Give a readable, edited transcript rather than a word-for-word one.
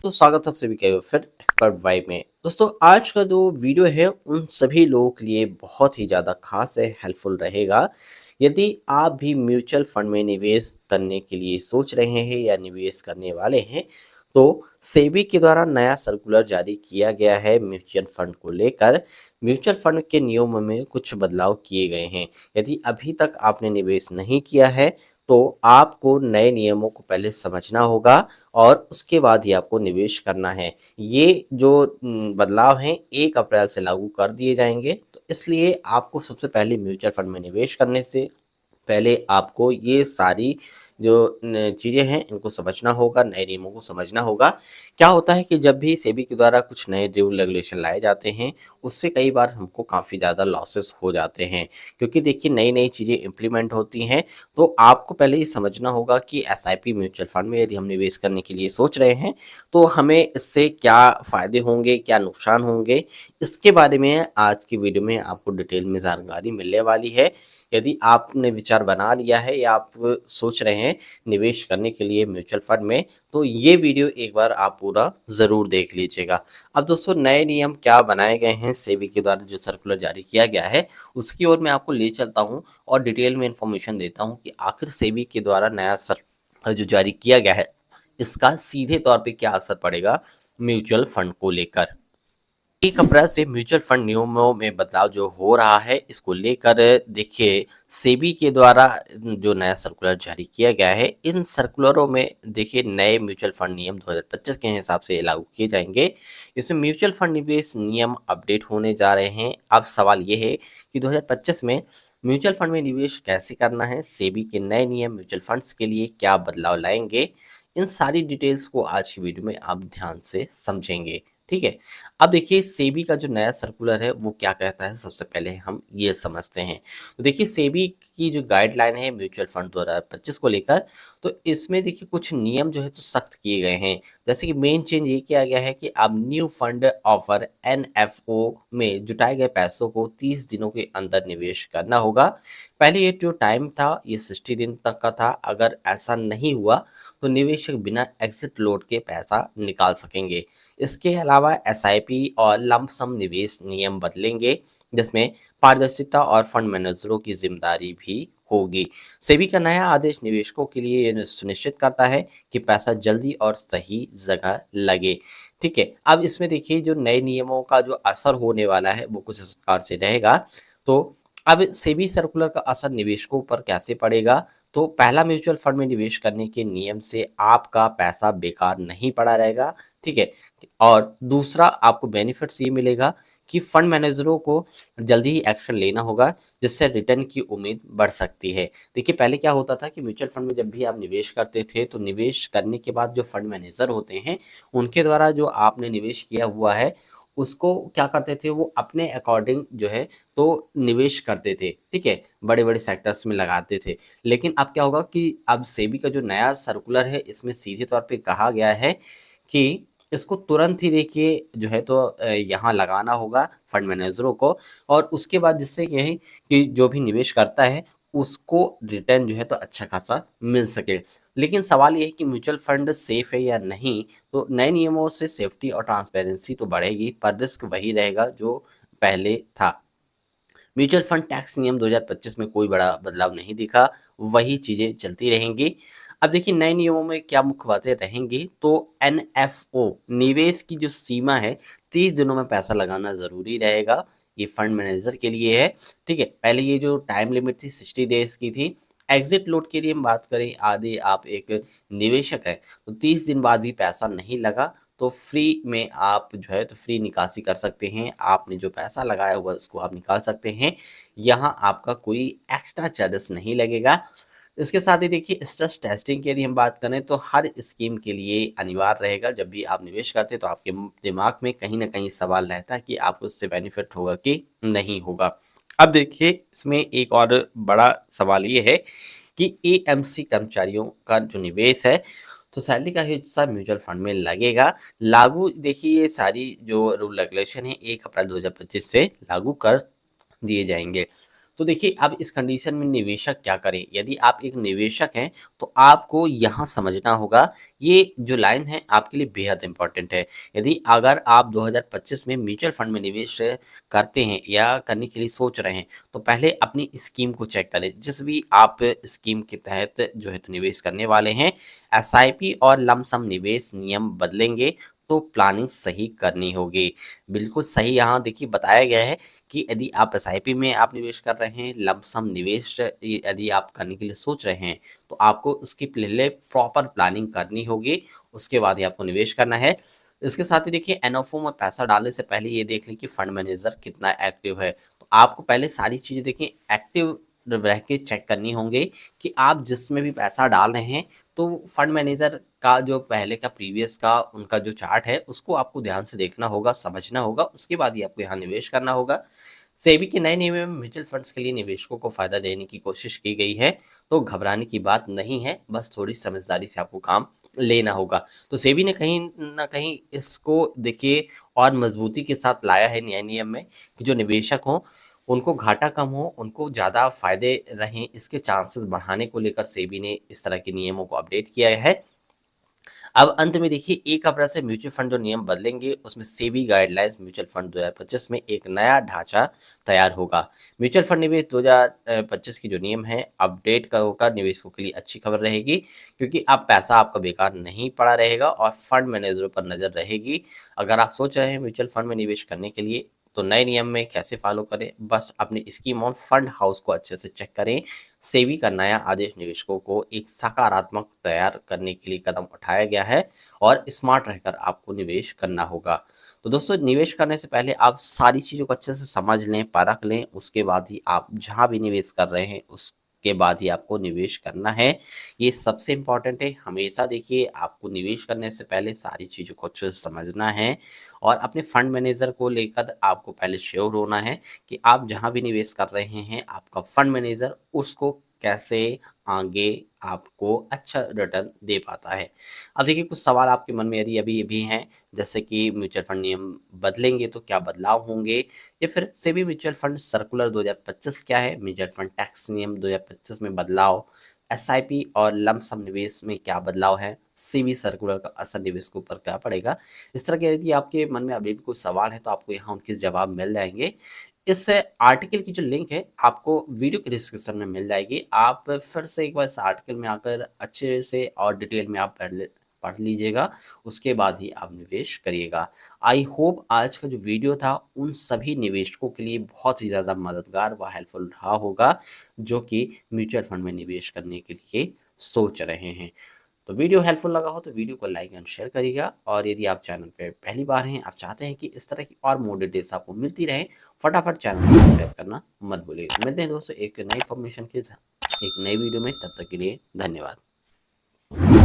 दोस्तों स्वागत है आप सभी का फिर एक्सपर्ट वाइब में। दोस्तों आज का जो वीडियो है उन सभी लोगों के लिए बहुत ही ज़्यादा खास है, हेल्पफुल रहेगा। यदि आप भी म्यूचुअल फंड में निवेश करने के लिए सोच रहे हैं या निवेश करने वाले हैं, तो सेबी के द्वारा नया सर्कुलर जारी किया गया है म्यूचुअल फंड को लेकर। म्यूचुअल फंड के नियमों में कुछ बदलाव किए गए हैं। यदि अभी तक आपने निवेश नहीं किया है तो आपको नए नियमों को पहले समझना होगा और उसके बाद ही आपको निवेश करना है। ये जो बदलाव हैं 1 अप्रैल से लागू कर दिए जाएँगे, तो इसलिए आपको सबसे पहले म्यूचुअल फंड में निवेश करने से पहले आपको ये सारी जो चीज़ें हैं इनको समझना होगा, नए नियमों को समझना होगा। क्या होता है कि जब भी सेबी के द्वारा कुछ नए रूल रेगुलेशन लाए जाते हैं, उससे कई बार हमको काफ़ी ज़्यादा लॉसेस हो जाते हैं। क्योंकि देखिए नई-नई चीज़ें इम्प्लीमेंट होती हैं, तो आपको पहले ये समझना होगा कि एसआईपी म्यूचुअल फंड में यदि हम निवेश करने के लिए सोच रहे हैं, तो हमें इससे क्या फ़ायदे होंगे, क्या नुकसान होंगे, इसके बारे में आज की वीडियो में आपको डिटेल में जानकारी मिलने वाली है। यदि आपने विचार बना लिया है या आप सोच रहे हैं निवेश करने के लिए म्यूचुअल फंड में, तो ये वीडियो एक बार आप पूरा ज़रूर देख लीजिएगा। अब दोस्तों नए नियम क्या बनाए गए हैं सेबी के द्वारा जो सर्कुलर जारी किया गया है, उसकी ओर मैं आपको ले चलता हूँ और डिटेल में इन्फॉर्मेशन देता हूँ कि आखिर सेबी के द्वारा नया सर्कुलर जो जारी किया गया है, इसका सीधे तौर पे क्या असर पड़ेगा म्यूचुअल फंड को लेकर। 1 अप्रैल से म्यूचुअल फंड नियमों में बदलाव जो हो रहा है, इसको लेकर देखिए सेबी के द्वारा जो नया सर्कुलर जारी किया गया है, इन सर्कुलरों में देखिए नए म्यूचुअल फंड नियम 2025 के हिसाब से लागू किए जाएंगे। इसमें म्यूचुअल फंड निवेश नियम अपडेट होने जा रहे हैं। अब सवाल ये है कि 2025 में म्यूचुअल फंड में निवेश कैसे करना है, सेबी के नए नियम म्यूचुअल फंड्स के लिए क्या बदलाव लाएंगे, इन सारी डिटेल्स को आज की वीडियो में आप ध्यान से समझेंगे। ठीक है। अब देखिए सेबी का जो नया सर्कुलर है वो क्या कहता है, सबसे पहले हम ये समझते हैं। तो देखिए सेबी की जो गाइडलाइन है म्यूचुअल फंड 2025 को लेकर, तो इसमें देखिए कुछ नियम जो है तो सख्त किए गए हैं। जैसे कि मेन चेंज ये किया गया है कि अब न्यू फंड ऑफर एनएफओ में जुटाए गए पैसों को 30 दिनों के अंदर निवेश करना होगा। पहले ये जो टाइम था ये 60 दिन तक का था। अगर ऐसा नहीं हुआ तो निवेशक बिना एग्जिट लोड के पैसा निकाल सकेंगे। इसके अलावा एसआईपी और लंप सम निवेश नियम बदलेंगे, जिसमें पारदर्शिता और फंड मैनेजरों की जिम्मेदारी भी होगी। सेबी का नया आदेश निवेशकों के लिए ये सुनिश्चित करता है कि पैसा जल्दी और सही जगह लगे। ठीक है। अब इसमें देखिए जो नए नियमों का जो असर होने वाला है वो कुछ इस प्रकार से रहेगा। तो अब सेबी सर्कुलर का असर निवेशकों पर कैसे पड़ेगा? तो पहला, म्यूचुअल फंड में निवेश करने के नियम से आपका पैसा बेकार नहीं पड़ा रहेगा। ठीक है। और दूसरा, आपको बेनिफिट्स ये मिलेगा कि फंड मैनेजरों को जल्दी ही एक्शन लेना होगा, जिससे रिटर्न की उम्मीद बढ़ सकती है। देखिए पहले क्या होता था कि म्यूचुअल फंड में जब भी आप निवेश करते थे तो निवेश करने के बाद जो फंड मैनेजर होते हैं उनके द्वारा जो आपने निवेश किया हुआ है उसको क्या करते थे, वो अपने अकॉर्डिंग जो है तो निवेश करते थे। ठीक है। बड़े बड़े सेक्टर्स में लगाते थे। लेकिन अब क्या होगा कि अब सेबी का जो नया सर्कुलर है इसमें सीधे तौर पे कहा गया है कि इसको तुरंत ही देखिए जो है तो यहाँ लगाना होगा फंड मैनेजरों को, और उसके बाद जिससे ये है कि जो भी निवेश करता है उसको रिटर्न जो है तो अच्छा खासा मिल सके। लेकिन सवाल ये है कि म्यूचुअल फंड सेफ है या नहीं। तो नए नियमों से सेफ्टी और ट्रांसपेरेंसी तो बढ़ेगी, पर रिस्क वही रहेगा जो पहले था। म्यूचुअल फंड टैक्स नियम 2025 में कोई बड़ा बदलाव नहीं दिखा, वही चीज़ें चलती रहेंगी। अब देखिए नए नियमों में क्या मुख्य बातें रहेंगी। तो एनएफओ निवेश की जो सीमा है 30 दिनों में पैसा लगाना ज़रूरी रहेगा। ये फंड मैनेजर के लिए है। ठीक है। पहले ये जो टाइम लिमिट थी 60 डेज की थी। एग्जिट लोड के लिए हम बात करें, आदि आप एक निवेशक है तो 30 दिन बाद भी पैसा नहीं लगा तो फ्री में आप जो है तो फ्री निकासी कर सकते हैं। आपने जो पैसा लगाया हुआ है उसको आप निकाल सकते हैं। यहाँ आपका कोई एक्स्ट्रा चार्जेस नहीं लगेगा। इसके साथ ही देखिए स्ट्रेस टेस्टिंग की यदि हम बात करें तो हर स्कीम के लिए अनिवार्य रहेगा। जब भी आप निवेश करते हैं तो आपके दिमाग में कहीं ना कहीं सवाल रहता है कि आपको उससे बेनिफिट होगा कि नहीं होगा। अब देखिए इसमें एक और बड़ा सवाल ये है कि एएमसी कर्मचारियों का जो निवेश है तो सैलरी का हिस्सा म्यूचुअल फंड में लगेगा। लागू देखिए ये सारी जो रूल रेगुलेशन है 1 अप्रैल 2025 से लागू कर दिए जाएंगे। तो देखिए अब इस कंडीशन में निवेशक क्या करें? यदि आप एक निवेशक हैं तो आपको यहाँ समझना होगा, ये जो लाइन है आपके लिए बेहद इम्पोर्टेंट है। यदि अगर आप 2025 में म्यूचुअल फंड में निवेश करते हैं या करने के लिए सोच रहे हैं, तो पहले अपनी स्कीम को चेक करें। जिस भी आप स्कीम के तहत जो है तो निवेश करने वाले हैं, एसआईपी और लमसम निवेश नियम बदलेंगे तो प्लानिंग सही करनी होगी। बिल्कुल सही यहाँ देखिए बताया गया है कि यदि आप एसआईपी में आप निवेश कर रहे हैं, लमसम निवेश यदि आप करने के लिए सोच रहे हैं, तो आपको उसकी पहले प्रॉपर प्लानिंग करनी होगी, उसके बाद ही आपको निवेश करना है। इसके साथ ही देखिए एनएफओ में पैसा डालने से पहले ये देख लें कि फंड मैनेजर कितना एक्टिव है। तो आपको पहले सारी चीज़ें देखिए एक्टिव रह के चेक करनी होंगी कि आप जिसमें भी पैसा डाल रहे हैं, तो फंड मैनेजर का जो पहले का प्रीवियस का उनका जो चार्ट है, उसको आपको ध्यान से देखना होगा, समझना होगा, उसके बाद ही आपको यहाँ निवेश करना होगा। सेबी के नए नियम में म्यूचुअल फंड्स के लिए निवेशकों को फायदा देने की कोशिश की गई है, तो घबराने की बात नहीं है, बस थोड़ी समझदारी से आपको काम लेना होगा। तो सेबी ने कहीं न कहीं इसको देखिए और मजबूती के साथ लाया है नए नियम में कि जो निवेशक हों, उनको घाटा कम हो, उनको ज़्यादा फ़ायदे रहें, इसके चांसेस बढ़ाने को लेकर सेबी ने इस तरह के नियमों को अपडेट किया है। अब अंत में देखिए 1 अप्रैल से म्यूचुअल फंड जो नियम बदलेंगे, उसमें सेबी गाइडलाइंस म्यूचुअल फंड 2025 में एक नया ढांचा तैयार होगा। म्यूचुअल फंड निवेश 2025 की जो नियम है अपडेट का होकर निवेशकों के लिए अच्छी खबर रहेगी, क्योंकि अब पैसा आपका बेकार नहीं पड़ा रहेगा और फंड मैनेजरों पर नज़र रहेगी। अगर आप सोच रहे हैं म्यूचुअल फंड में निवेश करने के लिए, तो नए नियम में कैसे फॉलो करें, बस अपनी स्कीम और फंड हाउस को अच्छे से चेक करें। सेबी का नया आदेश निवेशकों को एक सकारात्मक तैयार करने के लिए कदम उठाया गया है और स्मार्ट रहकर आपको निवेश करना होगा। तो दोस्तों निवेश करने से पहले आप सारी चीज़ों को अच्छे से समझ लें, परख लें, उसके बाद ही आप जहाँ भी निवेश कर रहे हैं उसके बाद ही आपको निवेश करना है। ये सबसे इम्पोर्टेंट है। हमेशा देखिए आपको निवेश करने से पहले सारी चीज़ों को अच्छे से समझना है और अपने फंड मैनेजर को लेकर आपको पहले श्योर होना है कि आप जहाँ भी निवेश कर रहे हैं, आपका फंड मैनेजर उसको कैसे आगे आपको अच्छा रिटर्न दे पाता है। अब देखिए कुछ सवाल आपके मन में यदि अभी भी हैं, जैसे कि म्यूचुअल फंड नियम बदलेंगे तो क्या बदलाव होंगे, या फिर सेबी म्यूचुअल फंड सर्कुलर 2025 क्या है, म्यूचुअल फंड टैक्स नियम 2025 में बदलाव, एसआईपी और लमसम निवेश में क्या बदलाव है, सेबी सर्कुलर का असर निवेशकों पर क्या पड़ेगा। इस तरह के यदि आपके मन में अभी भी कोई सवाल है तो आपको यहाँ उनके जवाब मिल जाएंगे। इस आर्टिकल की जो लिंक है आपको वीडियो के डिस्क्रिप्शन में मिल जाएगी। आप फिर से एक बार इस आर्टिकल में आकर अच्छे से और डिटेल में आप पढ़ लीजिएगा, उसके बाद ही आप निवेश करिएगा। आई होप आज का जो वीडियो था उन सभी निवेशकों के लिए बहुत ही ज़्यादा मददगार व हेल्पफुल रहा होगा, जो कि म्यूचुअल फंड में निवेश करने के लिए सोच रहे हैं। तो वीडियो हेल्पफुल लगा हो तो वीडियो को लाइक एंड शेयर करिएगा, और यदि आप चैनल पे पहली बार हैं, आप चाहते हैं कि इस तरह की और मोर डिटेल्स आपको मिलती रहे, फटाफट चैनल को सब्सक्राइब करना मत भूलिएगा। मिलते हैं दोस्तों एक नई इन्फॉर्मेशन के साथ एक नई वीडियो में, तब तक के लिए धन्यवाद।